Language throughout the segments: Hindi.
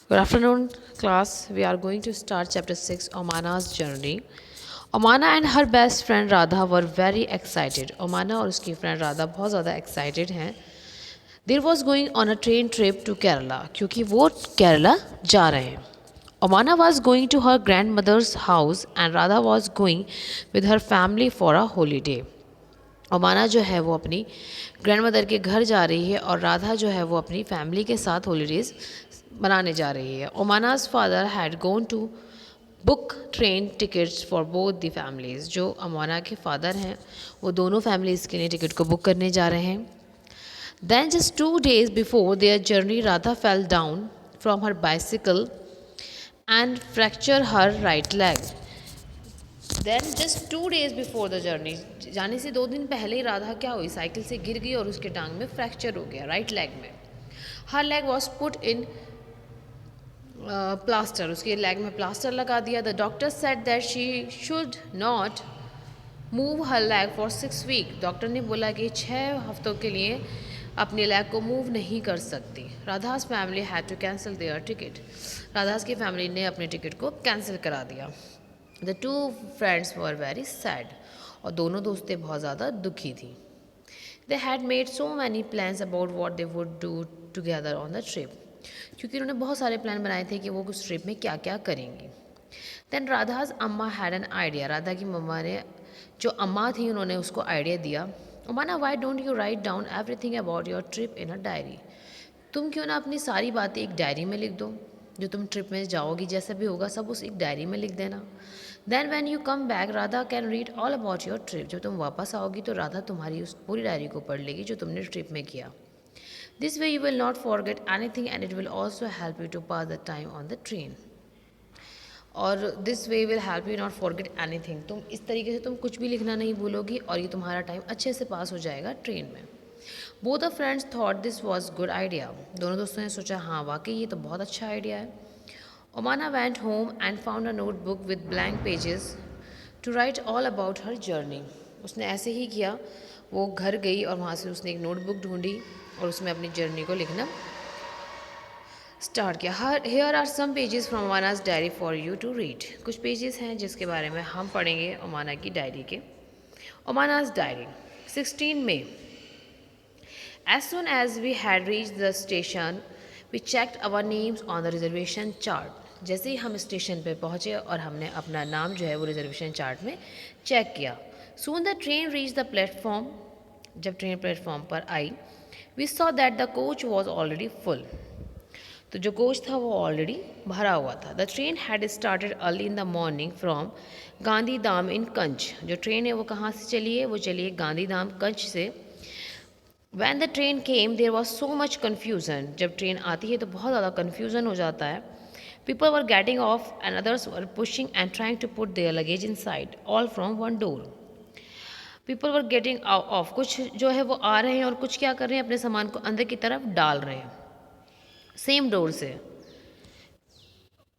Good afternoon, class. We are going to start chapter 6, Omana's journey. Omana and her best friend Radha were very excited. Omana और उसकी friend राधा बहुत ज़्यादा excited हैं. They was going on a train trip to Kerala क्योंकि वो केरला जा रहे हैं. Omana was going to her grandmother's house and Radha was going with her family for a holiday. ओमाना जो है वो अपनी ग्रैंड मदर के घर जा रही है और राधा जो है वो अपनी फैमिली के साथ हॉलीडेज़ मनाने जा रही है. Omana's father had gone to book train tickets for both the families. जो ओमाना के फादर हैं वो दोनों फैमिलीज़ के लिए टिकट को बुक करने जा रहे हैं. Then just 2 days before their journey Radha fell down from her bicycle and fracture her right leg. Then just 2 days before the journey, जाने से 2 दिन पहले ही राधा क्या हुई, साइकिल से गिर गई और उसके टांग में फ्रैक्चर हो गया, राइट लेग में. हर leg was put in plaster, उसके लेग में प्लास्टर लगा दिया. The doctor said that she should not move her leg for 6 weeks. Doctor ने बोला कि 6 हफ्तों के लिए अपने लेग को मूव नहीं कर सकती. Radha's family had to cancel their ticket. Radha's की फैमिली ने अपने टिकट को कैंसिल करा दिया. The two friends were very sad. और दोनों दोस्तें बहुत ज़्यादा दुखी थी. They had made so many plans about what they would do together on the trip. क्योंकि उन्होंने बहुत सारे प्लान बनाए थे कि वो उस ट्रिप में क्या क्या करेंगी. देन राधाज अम्मा हैड एन आइडिया. राधा की मम्मा ने, जो अम्मा थी, उन्होंने उसको आइडिया दिया. अम्मा, why don't you write down everything about your trip in a diary. तुम क्यों ना अपनी सारी बातें एक डायरी में लिख दो. जो तुम ट्रिप में जाओगी, जैसा भी होगा सब उस एक डायरी में लिख देना. Then when you come back Radha can read all about your trip. जब तुम वापस आओगी तो राधा तुम्हारी उस पूरी डायरी को पढ़ लेगी जो तुमने ट्रिप में किया. This way you will not forget anything and it will also help you to pass the time on the train. और this way will help you not forget anything. तुम इस तरीके से तुम कुछ भी लिखना नहीं भूलोगी और ये तुम्हारा टाइम अच्छे से पास हो जाएगा ट्रेन में. Both the friends thought this was good idea. दोनों दोस्तों ने सोचा हाँ वाकई ये तो बहुत अच्छा आइडिया है. Omana went home and found a notebook with blank pages to write all about her journey. उसने ऐसे ही किया, वो घर गई और वहाँ से उसने एक नोटबुक ढूंढी और उसमें अपनी जर्नी को लिखना स्टार्ट किया. Here are some pages from Omana's diary for you to read. कुछ पेजेस हैं जिसके बारे में हम पढ़ेंगे ओमाना की डायरी के. ओमाना's diary. 16 May. As soon as we had reached the station, we checked our names on the reservation chart. जैसे ही हम स्टेशन पे पहुँचे और हमने अपना नाम जो है वो रिजर्वेशन चार्ट में चेक किया. Soon the train reached the platform. जब ट्रेन प्लेटफॉर्म पर आई, we saw that the coach was already full. तो जो कोच था वो ऑलरेडी भरा हुआ था. The train had started early in the morning from Gandhidham in Kutch. जो ट्रेन है वो कहाँ से चली है, वो चली है गांधी धाम कंच से. When the train came there was so much confusion. जब ट्रेन आती है तो बहुत ज़्यादा कन्फ्यूज़न हो जाता है. People were getting off and others were pushing and trying to put their luggage inside, all from one door. People were getting off, कुछ जो है वो आ रहे हैं और कुछ क्या कर रहे हैं, अपने सामान को अंदर की तरफ डाल रहे हैं सेम डोर से.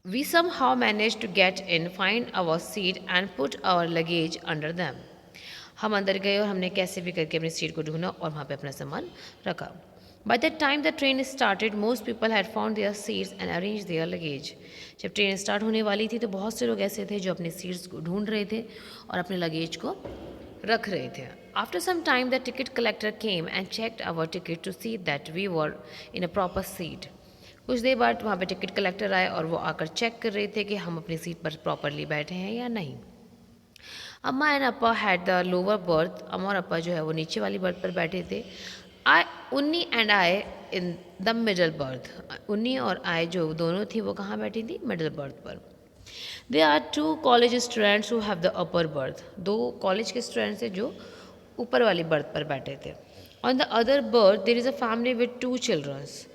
We somehow manage to get in, find our seat and put our luggage under them. हम अंदर गए और हमने कैसे भी करके अपनी सीट को ढूंढा और वहाँ पे अपना सामान रखा. By the time the train started most people had found their seats and arrange their luggage. जब ट्रेन स्टार्ट होने वाली थी तो बहुत से लोग ऐसे थे जो अपनी सीट्स को ढूंढ रहे थे और अपने लगेज को रख रहे थे. After some time the ticket collector came and checked our ticket to see that we were in a proper seat. कुछ देर बाद वहाँ पे टिकट कलेक्टर आए और वो आकर चेक कर रहे थे कि हम अपनी सीट पर प्रॉपरली बैठे हैं या नहीं. अम्मा एंड अपा हैड द लोअर बर्थ. अम्मा और अपा जो है वो नीचे वाली बर्थ पर बैठे थे. उन्नी and I in the middle birth. उन्नी और आई जो दोनों थी वो कहाँ बैठी थी, मिडल बर्थ पर. They are 2 college students who have the upper berth. 2 college के स्टूडेंट्स हैं जो ऊपर वाली बर्थ पर बैठे थे. On the other berth there is a family with 2 childrens.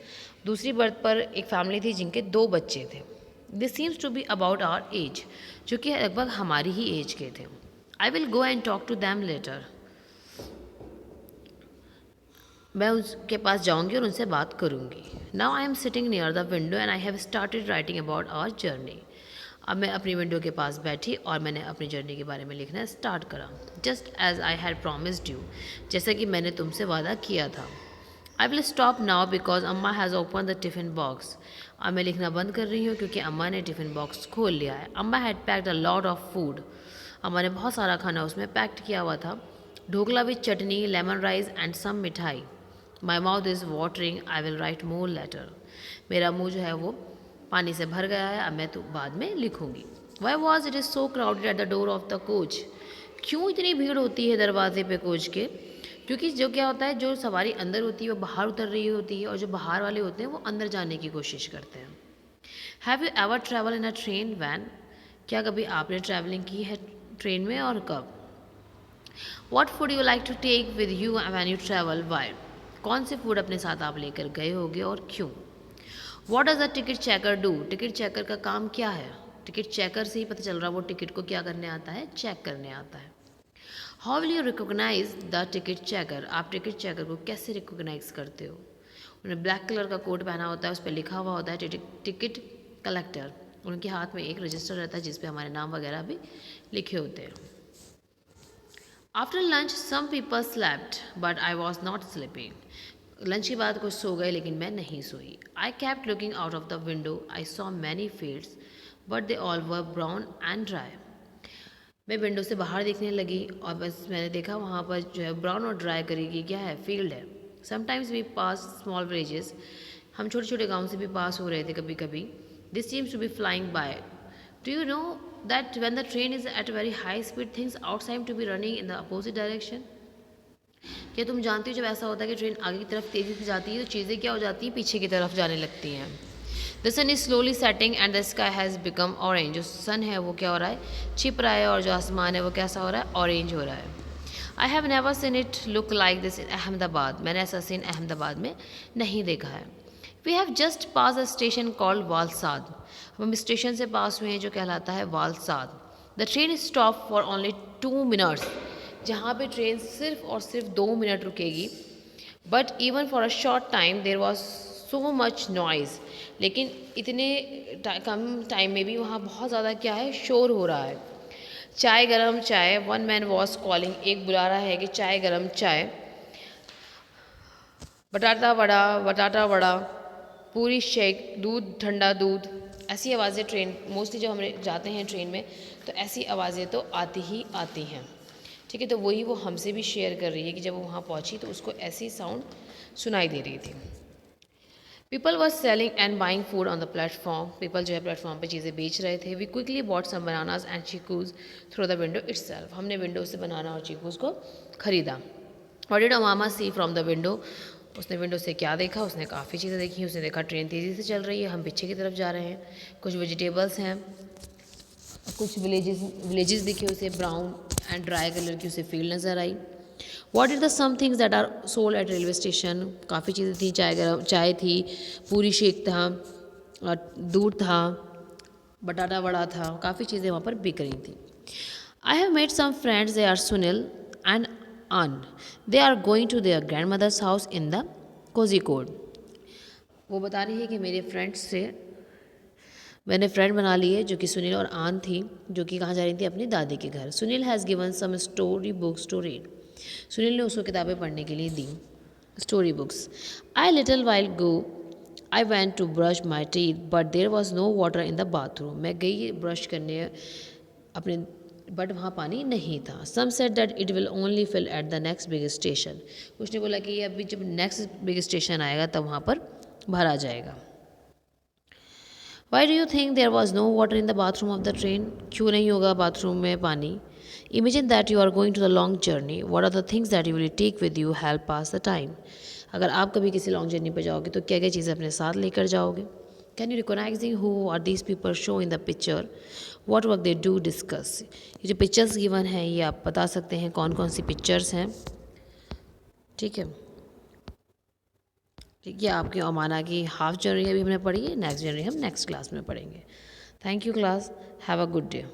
दूसरी बर्थ पर एक फैमिली थी जिनके 2 बच्चे थे. This seems to be about our age, जो कि लगभग हमारी ही एज के थे. I will go and talk to them letter. मैं उसके पास जाऊंगी और उनसे बात करूंगी. Now I am sitting near the window and I have started writing about our journey. अब मैं अपनी विंडो के पास बैठी और मैंने अपनी जर्नी के बारे में लिखना स्टार्ट करा. Just as I had promised you, जैसा कि मैंने तुमसे वादा किया था. I will stop now because अम्मा has open the tiffin box. अब मैं लिखना बंद कर रही हूँ क्योंकि अम्मा ने टिफ़िन बॉक्स खोल लिया है। अम्मा had packed a lot of food. अम्मा ने बहुत सारा खाना उसमें पैक्ड किया हुआ था। Dhokla with chutney, lemon rice and some mithai. My mouth is watering, I will write more later. मेरा मुँह जो है वो पानी से भर गया है, अब मैं तो बाद में लिखूँगी। Why was it is so crowded at the door of the coach. क्यों इतनी भीड़ होती है दरवाजे पे कोच के? क्योंकि जो क्या होता है, जो सवारी अंदर होती है वो बाहर उतर रही होती है और जो बाहर वाले होते हैं वो अंदर जाने की कोशिश करते हैं। Have you ever travel in a train when. क्या कभी आपने ट्रैवलिंग की है ट्रेन में और कब? What food you like to take with you when you travel why. कौन से फूड अपने साथ आप लेकर गए होगे और क्यों? What does a ticket checker do. Ticket checker का काम क्या है? टिकट चेकर से ही पता चल रहा है वो टिकट को क्या करने आता है, चेक करने आता है। How will you recognize the ticket checker. आप टिकट चेकर को कैसे रिकोगनाइज करते हो? उन्हें ब्लैक कलर का कोट पहना होता है, उस पर लिखा हुआ होता है टिकट कलेक्टर। उनके हाथ में एक रजिस्टर रहता है जिसपे हमारे नाम वगैरह भी लिखे होते हैं। After lunch some people slept but I was not sleeping. Lunch के बाद कुछ सो गए लेकिन मैं नहीं सोई। I kept looking out of the window, I saw many fields but they all were brown and dry. मैं विंडो से बाहर देखने लगी और बस मैंने देखा वहाँ पर जो है ब्राउन और ड्राई करेगी क्या है, फील्ड है। Sometimes we pass small villages. हम छोटे छोटे गाँव से भी पास हो रहे थे कभी कभी। This seems to be flying by. Do you know that when the train is at very high speed things outside to be running in the opposite direction. क्या तुम जानती हो जब ऐसा होता है कि ट्रेन आगे की तरफ तेज़ी से जाती है तो चीज़ें क्या हो जाती हैं, पीछे की तरफ जाने लगती हैं। The sun is slowly setting and the sky has become orange. जो सन है वो क्या हो रहा है, छिप रहा है, और जो आसमान है वो कैसा हो रहा है, ऑरेंज हो रहा है। I have never seen it look like this in Ahmedabad. मैंने ऐसा सीन अहमदाबाद में नहीं देखा है। We have just pass a station called Valsad. हम स्टेशन से पास हुए हैं जो कहलाता है Valsad. The train stop for only 2 minutes. जहाँ पे ट्रेन सिर्फ और सिर्फ 2 मिनट रुकेगी। But even for a short time there was so much noise. लेकिन इतने कम टाइम में भी वहाँ बहुत ज़्यादा क्या है, शोर हो रहा है। चाय गरम चाय, वन मैन वॉज कॉलिंग। एक बुला रहा है कि चाय गरम चाय। बटाटा वड़ा, पूरी शेक, दूध ठंडा दूध। ऐसी आवाज़ें ट्रेन मोस्टली जब हम जाते हैं ट्रेन में तो ऐसी आवाज़ें तो आती ही आती हैं। ठीक है, तो वही वो हमसे भी शेयर कर रही है कि जब वो वहाँ पहुँची तो उसको ऐसी साउंड सुनाई दे रही थी। People was selling and buying food on the platform. People जो है प्लेटफॉर्म पे चीज़ें बेच रहे थे। We quickly bought some bananas and chikoos through the window itself. हमने विंडो से बनाना और चीकूज को खरीदा। What did Mama see from the window. उसने विंडो से क्या देखा, उसने काफ़ी चीज़ें देखी। उसने देखा ट्रेन तेज़ी से चल रही है, हम पीछे की तरफ जा रहे हैं। कुछ वेजिटेबल्स हैं, कुछ विलेजेस दिखे उसे, ब्राउन एंड ड्राई कलर की उसे फील्ड नज़र आई। What is the some things that are sold at railway station. काफ़ी चीज़ें थी, चाय थी, पूरी शेक था, दूध था, बटाटा वड़ा था, काफ़ी चीज़ें वहाँ पर बिक रही थी। I have made some friends, they are Sunil and an. They are going to their grandmother's house in the Kozhikode. वो बता रही है कि मेरे फ्रेंड्स से मैंने फ्रेंड बना ली है जो कि सुनील और आन थी, जो कि कहाँ जा रही थी, अपनी दादी के घर। Sunil has given some story books to read. Sunil ने उसको किताबें पढ़ने के लिए दी, story books. I little while go I went to brush my teeth but there was no water in the bathroom. मैं गई ब्रश करने अपने, बट वहाँ पानी नहीं था। Some said that it will only fill at the next big station. उसने बोला कि ये अभी जब नेक्स्ट बिग स्टेशन आएगा तब वहाँ पर भरा जाएगा। Why do you think there was no water in the bathroom of the train. क्यों नहीं होगा बाथरूम में पानी। Imagine that you are going to the long journey, what are the things that you will take with you help pass the time. अगर आप कभी किसी लॉन्ग जर्नी पर जाओगे तो क्या क्या चीज़ें अपने साथ लेकर जाओगे। Can you recognizing who are these people show in the picture, what work they do discuss. ये जो पिक्चर्स गिवन हैं ये आप बता सकते हैं कौन कौन सी पिक्चर्स हैं। ठीक है, ठीक है, आपकी अमाना की हाफ जर्नी अभी हमने पढ़ी है, नेक्स्ट जर्नी हम नेक्स्ट क्लास में पढ़ेंगे। Thank you class, have a good day.